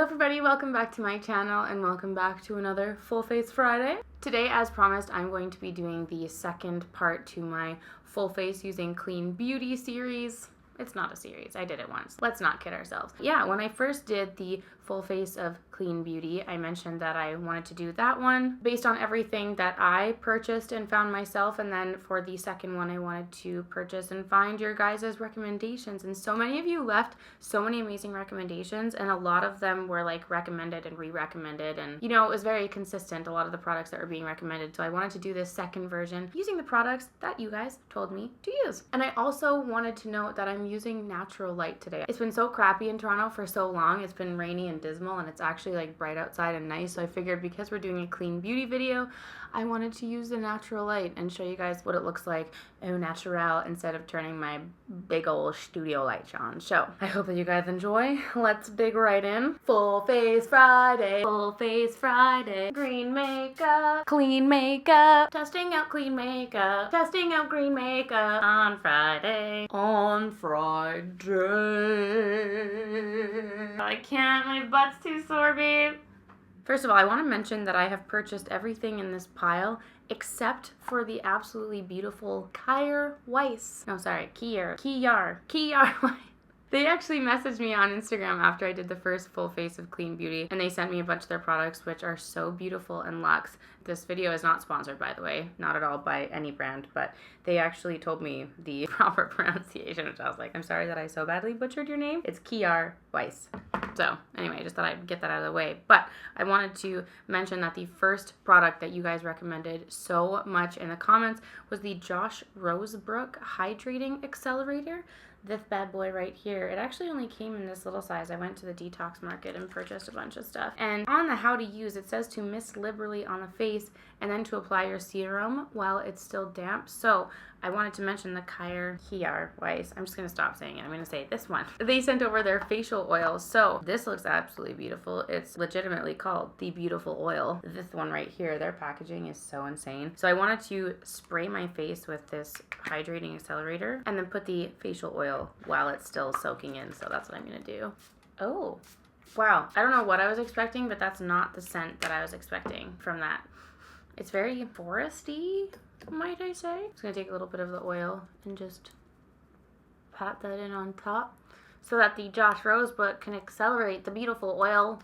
everybody, welcome back to my channel and welcome back to another Full Face Friday. Today, as promised, I'm going to be doing the second part to my Full Face Using Clean Beauty series. It's not a series, I did it once. Let's not kid ourselves. Yeah, when I first did the Full Face of Clean Beauty, I mentioned that I wanted to do that one based on everything that I purchased and found myself, and then for the second one I wanted to purchase and find your guys' recommendations, and so many of you left so many amazing recommendations, and a lot of them were like recommended and re-recommended, and you know, it was very consistent, a lot of the products that were being recommended, so I wanted to do this second version using the products that you guys told me to use. And I also wanted to note that I'm using natural light today. It's been so crappy in Toronto for so long, it's been rainy and dismal, and it's actually like bright outside and nice, so I figured because we're doing a clean beauty video, I wanted to use the natural light and show you guys what it looks like au naturel instead of turning my big old studio lights on. So I hope that you guys enjoy. Let's dig right in. Full Face Friday, Full Face Friday, green makeup, clean makeup, testing out clean makeup, testing out green makeup on Friday. On Friday. I can't, my butt's too sore, babe. First of all, I want to mention that I have purchased everything in this pile except for the absolutely beautiful Kjaer Weis. No, sorry, Kjaer Weis. They actually messaged me on Instagram after I did the first Full Face of Clean Beauty, and they sent me a bunch of their products, which are so beautiful and luxe. This video is not sponsored, by the way, not at all by any brand, but they actually told me the proper pronunciation, which I was like, I'm sorry that I so badly butchered your name. It's Kjaer Weis. So anyway, I just thought I'd get that out of the way. But I wanted to mention that the first product that you guys recommended so much in the comments was the Rosebrook Hydrating Accelerator. This bad boy right here. It actually only came in this little size. I went to the Detox Market and purchased a bunch of stuff. And on the how to use, it says to mist liberally on the face and then to apply your serum while it's still damp. So I wanted to mention the Kjaer Weis. I'm just going to stop saying it. I'm going to say this one. They sent over their facial oil. So this looks absolutely beautiful. It's legitimately called the Beautiful Oil. This one right here, their packaging is so insane. So I wanted to spray my face with this hydrating accelerator and then put the facial oil while it's still soaking in. So that's what I'm going to do. Oh, wow. I don't know what I was expecting, but that's not the scent that I was expecting from that. It's very foresty, might I say. I'm just going to take a little bit of the oil and just pat that in on top so that the Rosebrook can accelerate the beautiful oil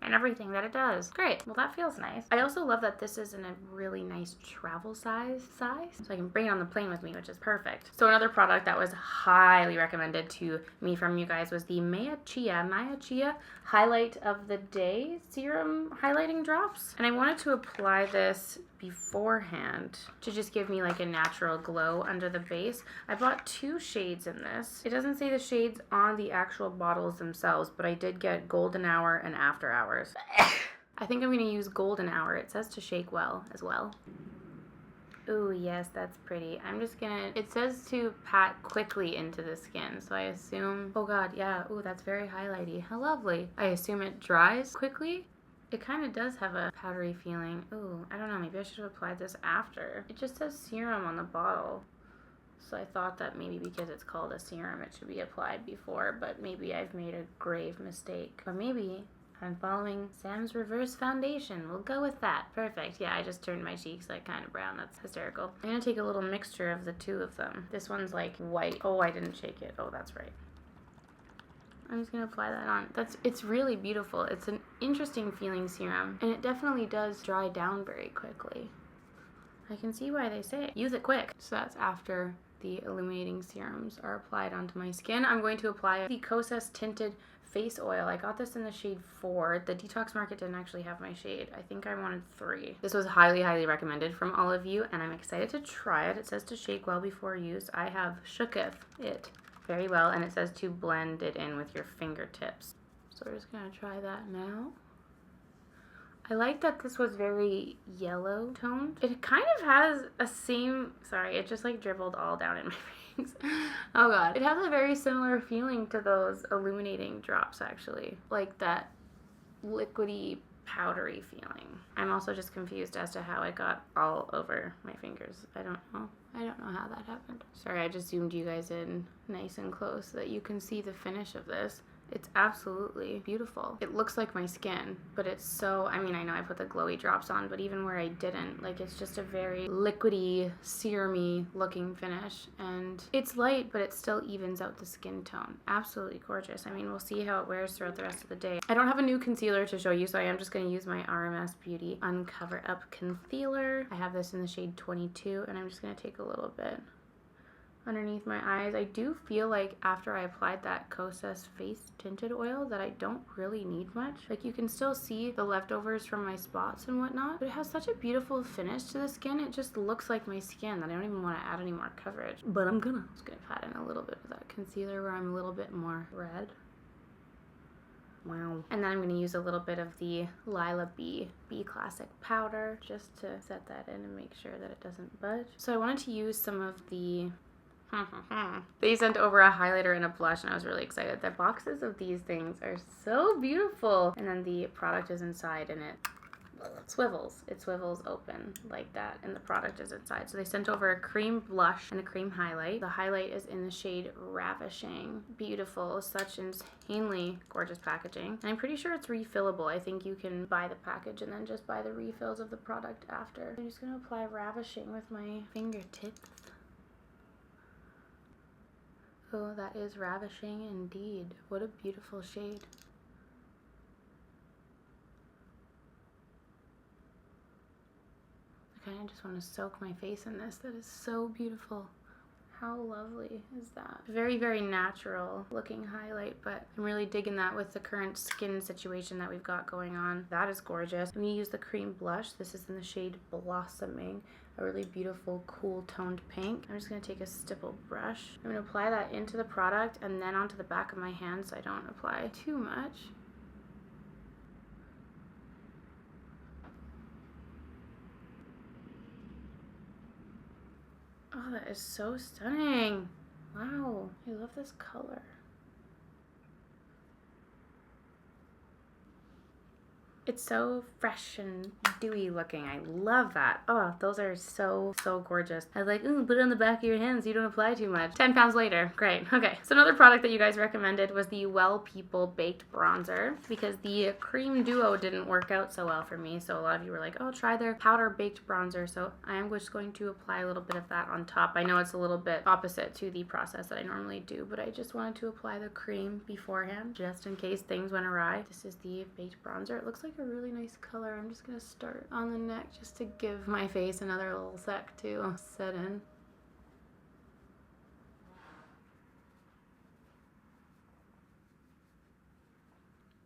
and everything that it does. Great. Well, that feels nice. I also love that this is in a really nice travel size, so I can bring it on the plane with me, which is perfect. So another product that was highly recommended to me from you guys was the Chia Highlight of the Day Serum Highlighting Drops. And I wanted to apply this beforehand to just give me like a natural glow under the base. I bought 2 shades in this. It doesn't say the shades on the actual bottles themselves, but I did get Golden Hour and After Hours. I think I'm going to use Golden Hour. It says to shake well as well. Ooh, yes, that's pretty. I'm just gonna, it says to pat quickly into the skin, so I assume, oh god, yeah, ooh, that's very highlighty. How lovely. I assume it dries quickly. It kind of does have a powdery feeling. Ooh, I don't know, maybe I should have applied this after. It just says serum on the bottle. So I thought that maybe because it's called a serum, it should be applied before, but maybe I've made a grave mistake. But maybe I'm following Sam's reverse foundation. We'll go with that. Perfect. Yeah, I just turned my cheeks like kind of brown. That's hysterical. I'm gonna take a little mixture of the 2 of them. This one's like white. Oh, I didn't shake it. Oh, that's right. I'm just going to apply that on. It's really beautiful. It's an interesting feeling serum, and it definitely does dry down very quickly. I can see why they say it. Use it quick. So that's after the illuminating serums are applied onto my skin. I'm going to apply the Kosas Tinted Face Oil. I got this in the shade 4. The Detox Market didn't actually have my shade. I think I wanted 3. This was highly, highly recommended from all of you, and I'm excited to try it. It says to shake well before use. I have shooketh it very well, and it says to blend it in with your fingertips. So we're just going to try that now. I like that this was very yellow toned. It kind of has a same, sorry, it just like dribbled all down in my face. Oh god. It has a very similar feeling to those illuminating drops actually. Like that liquidy, powdery feeling. I'm also just confused as to how it got all over my fingers. I don't know how that happened. Sorry, I just zoomed you guys in nice and close so that you can see the finish of this. It's absolutely beautiful. It looks like my skin, but it's so, I mean, I know I put the glowy drops on, but even where I didn't, like, it's just a very liquidy, serumy looking finish. And it's light, but it still evens out the skin tone. Absolutely gorgeous. I mean, we'll see how it wears throughout the rest of the day. I don't have a new concealer to show you, so I am just going to use my RMS Beauty Uncover Up Concealer. I have this in the shade 22, and I'm just going to take a little bit underneath my eyes. I do feel like after I applied that Kosas face tinted oil that I don't really need much. Like, you can still see the leftovers from my spots and whatnot, but it has such a beautiful finish to the skin. It just looks like my skin that I don't even want to add any more coverage. But I'm just gonna pat in a little bit of that concealer where I'm a little bit more red. Wow. And then I'm going to use a little bit of the Lilah B Classic powder just to set that in and make sure that it doesn't budge. So I wanted to use some of the they sent over a highlighter and a blush, and I was really excited. The boxes of these things are so beautiful. And then the product is inside, and it swivels. It swivels open like that, and the product is inside. So they sent over a cream blush and a cream highlight. The highlight is in the shade Ravishing. Beautiful. Such insanely gorgeous packaging. And I'm pretty sure it's refillable. I think you can buy the package and then just buy the refills of the product after. I'm just going to apply Ravishing with my fingertips. Oh, that is ravishing indeed. What a beautiful shade. I kind of just want to soak my face in this. That is so beautiful. How lovely is that? Very, very natural looking highlight, but I'm really digging that with the current skin situation that we've got going on. That is gorgeous. I'm going to use the cream blush. This is in the shade Blossoming. A really beautiful, cool toned pink. I'm just going to take a stipple brush. I'm going to apply that into the product and then onto the back of my hand so I don't apply too much. Oh, that is so stunning. Wow, I love this color. It's so fresh and dewy looking. I love that. Oh, those are so, so gorgeous. I was like, ooh, put it on the back of your hands so you don't apply too much. 10 pounds later. Great. Okay. So another product that you guys recommended was the Well People Baked Bronzer, because the cream duo didn't work out so well for me. So a lot of you were like, oh, try their powder baked bronzer. So I am just going to apply a little bit of that on top. I know it's a little bit opposite to the process that I normally do, but I just wanted to apply the cream beforehand just in case things went awry. This is the baked bronzer. It looks like a really nice color. I'm just gonna start on the neck just to give my face another little sec to set in.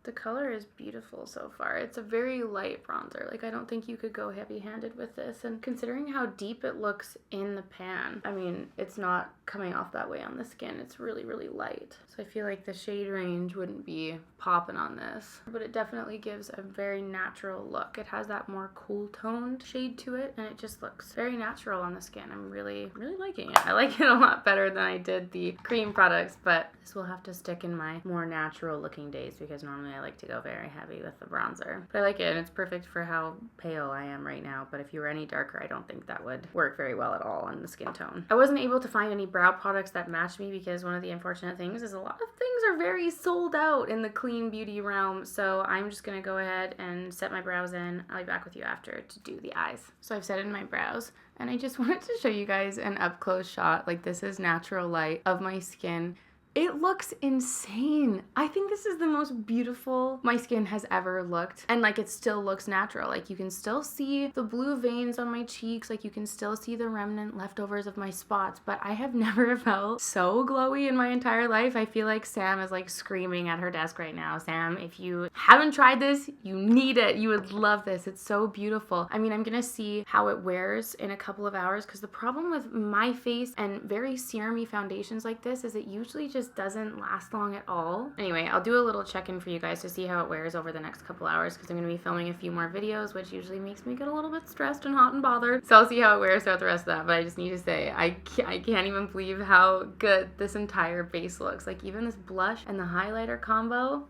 The color is beautiful so far. It's a very light bronzer. Like, I don't think you could go heavy-handed with this. And considering how deep it looks in the pan, I mean, it's not coming off that way on the skin. It's really, really light. So I feel like the shade range wouldn't be popping on this. But it definitely gives a very natural look. It has that more cool-toned shade to it, and it just looks very natural on the skin. I'm really, really liking it. I like it a lot better than I did the cream products, but this will have to stick in my more natural-looking days because normally I like to go very heavy with the bronzer. But I like it, and it's perfect for how pale I am right now. But if you were any darker, I don't think that would work very well at all on the skin tone. I wasn't able to find any brow products that matched me because one of the unfortunate things is a lot of things are very sold out in the clean beauty realm. So I'm just going to go ahead and set my brows in. I'll be back with you after to do the eyes. So I've set in my brows, and I just wanted to show you guys an up-close shot. Like, this is natural light of my skin. It looks insane. I think this is the most beautiful my skin has ever looked. And like, it still looks natural. Like, you can still see the blue veins on my cheeks. Like, you can still see the remnant leftovers of my spots. But I have never felt so glowy in my entire life. I feel like Sam is like screaming at her desk right now. Sam, if you haven't tried this, you need it. You would love this. It's so beautiful. I mean, I'm gonna see how it wears in a couple of hours, because the problem with my face and very serumy foundations like this is it usually just doesn't last long at all. Anyway, I'll do a little check-in for you guys to see how it wears over the next couple hours, because I'm going to be filming a few more videos, which usually makes me get a little bit stressed and hot and bothered. So I'll see how it wears throughout the rest of that, but I just need to say, I can't even believe how good this entire base looks. Like, even this blush and the highlighter combo.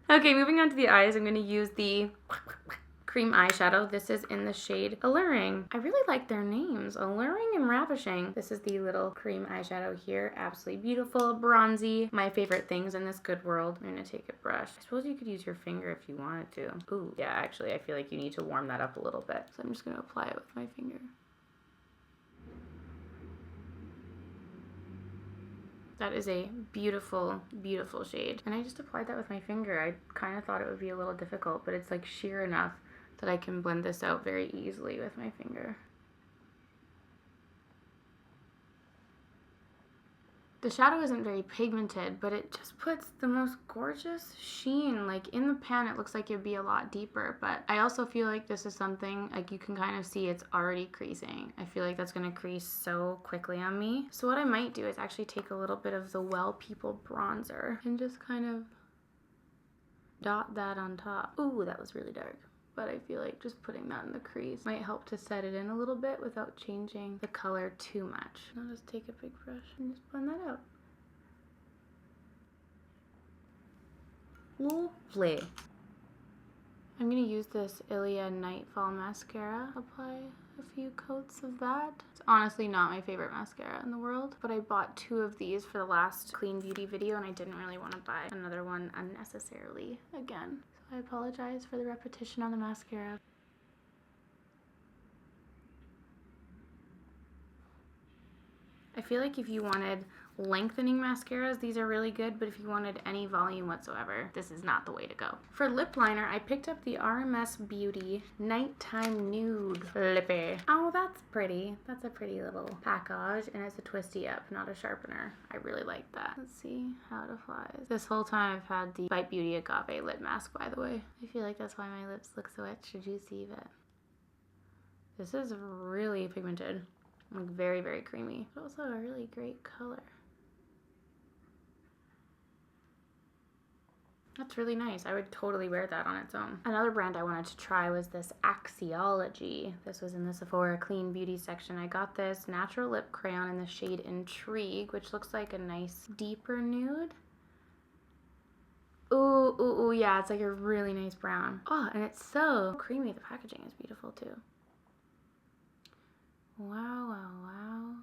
Okay, moving on to the eyes, I'm going to use the cream eyeshadow. This is in the shade Alluring. I really like their names, Alluring and Ravishing. This is the little cream eyeshadow here. Absolutely beautiful, bronzy. My favorite things in this good world. I'm gonna take a brush. I suppose you could use your finger if you wanted to. Ooh, yeah, actually, I feel like you need to warm that up a little bit. So I'm just gonna apply it with my finger. That is a beautiful, beautiful shade. And I just applied that with my finger. I kind of thought it would be a little difficult, but it's like sheer enough that I can blend this out very easily with my finger. The shadow isn't very pigmented, but it just puts the most gorgeous sheen. Like in the pan, it looks like it'd be a lot deeper, but I also feel like this is something, like you can kind of see it's already creasing. I feel like that's gonna crease so quickly on me. So what I might do is actually take a little bit of the Well People bronzer and just kind of dot that on top. Ooh, that was really dark. But I feel like just putting that in the crease might help to set it in a little bit without changing the color too much. I'll just take a big brush and just blend that out. Lovely. I'm going to use this Ilia Nightfall Mascara. Apply a few coats of that. It's honestly not my favorite mascara in the world, but I bought 2 of these for the last clean beauty video and I didn't really want to buy another one unnecessarily again. I apologize for the repetition on the mascara. I feel like if you wanted lengthening mascaras, these are really good, but if you wanted any volume whatsoever, this is not the way to go. For lip liner, I picked up the RMS Beauty Nighttime Nude Lippy. Oh, that's pretty. That's a pretty little package, and it's a twisty up, not a sharpener. I really like that. Let's see how it applies. This whole time I've had the Bite Beauty Agave lip mask, by the way. I feel like that's why my lips look so extra juicy, but this is really pigmented. Like very, very creamy, but also a really great color. That's really nice. I would totally wear that on its own. Another brand I wanted to try was this Axiology. This was in the Sephora Clean Beauty section. I got this natural lip crayon in the shade Intrigue, which looks like a nice deeper nude. Ooh, ooh, ooh, yeah, it's like a really nice brown. Oh, and it's so creamy. The packaging is beautiful too. Wow, wow, wow.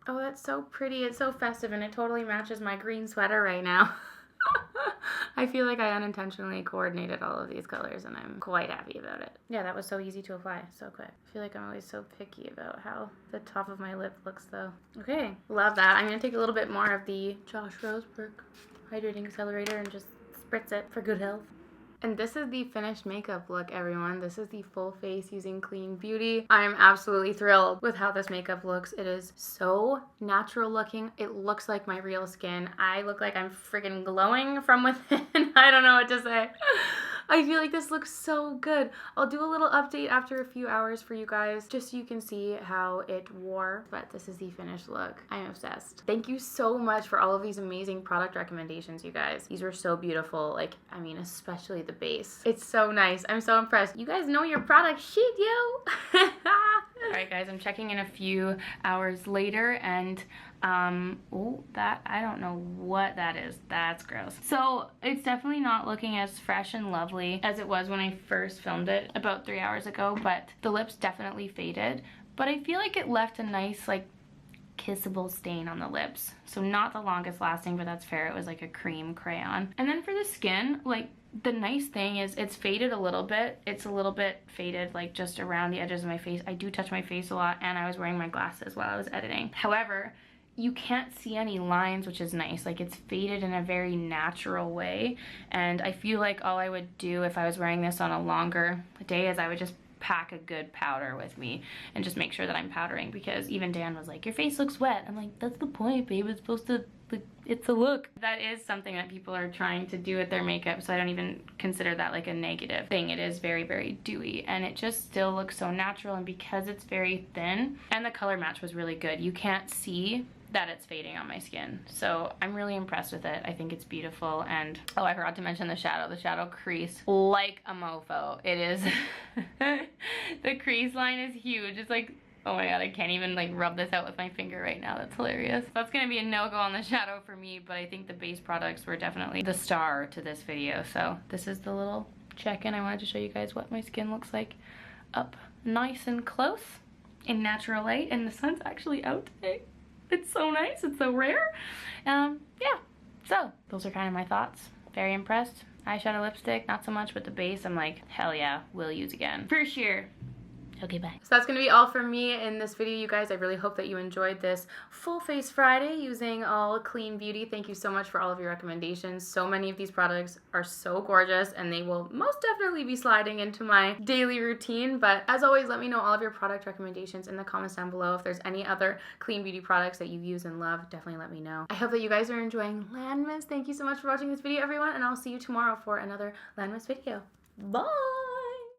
Oh, that's so pretty. It's so festive and it totally matches my green sweater right now. I feel like I unintentionally coordinated all of these colors and I'm quite happy about it. Yeah, that was so easy to apply, so quick. I feel like I'm always so picky about how the top of my lip looks though. Okay, love that. I'm gonna take a little bit more of the Rosebrook Hydrating Accelerator and just spritz it for good health. And this is the finished makeup look, everyone. This is the full face using Clean Beauty. I'm absolutely thrilled with how this makeup looks. It is so natural looking. It looks like my real skin. I look like I'm freaking glowing from within. I don't know what to say. I feel like this looks so good. I'll do a little update after a few hours for you guys, just so you can see how it wore, but this is the finished look. I'm obsessed. Thank you so much for all of these amazing product recommendations, you guys. These were so beautiful. Like, I mean, especially the base. It's so nice. I'm so impressed. You guys know your product shit, yo. Alright guys, I'm checking in a few hours later and oh, that, I don't know what that is. That's gross. So it's definitely not looking as fresh and lovely as it was when I first filmed it about 3 hours ago, but the lips definitely faded. But I feel like it left a nice, like, kissable stain on the lips. So not the longest lasting, but that's fair. It was like a cream crayon. And then for the skin, like, the nice thing is it's faded a little bit. It's a little bit faded, like just around the edges of my face. I do touch my face a lot, and I was wearing my glasses while I was editing. However, you can't see any lines, which is nice. Like, it's faded in a very natural way, and I feel like all I would do if I was wearing this on a longer day is I would just pack a good powder with me and just make sure that I'm powdering, because even Dan was like, your face looks wet. I'm like, that's the point, babe. It's supposed to, it's a look. That is something that people are trying to do with their makeup, so I don't even consider that like a negative thing. It is very, very dewy, and it just still looks so natural, and because it's very thin, and the color match was really good, you can't see that it's fading on my skin. So I'm really impressed with it. I think it's beautiful. And oh, I forgot to mention the shadow crease like a mofo. It is the crease line is huge. It's like, oh my god, I can't even like rub this out with my finger right now. That's hilarious. That's gonna be a no-go on the shadow for me, but I think the base products were definitely the star to this video. So this is the little check in. I wanted to show you guys what my skin looks like up nice and close in natural light, and the sun's actually out today. It's so nice, it's so rare. Yeah, so those are kind of my thoughts. Very impressed. Eyeshadow, lipstick, not so much, but the base, I'm like, hell yeah, will use again. For sure. Okay, bye. So that's going to be all from me in this video, you guys. I really hope that you enjoyed this full face Friday using all clean beauty. Thank you so much for all of your recommendations. So many of these products are so gorgeous, and they will most definitely be sliding into my daily routine. But as always, let me know all of your product recommendations in the comments down below. If there's any other clean beauty products that you use and love, definitely let me know. I hope that you guys are enjoying Landmas. Thank you so much for watching this video, everyone, and I'll see you tomorrow for another Landmas video. Bye!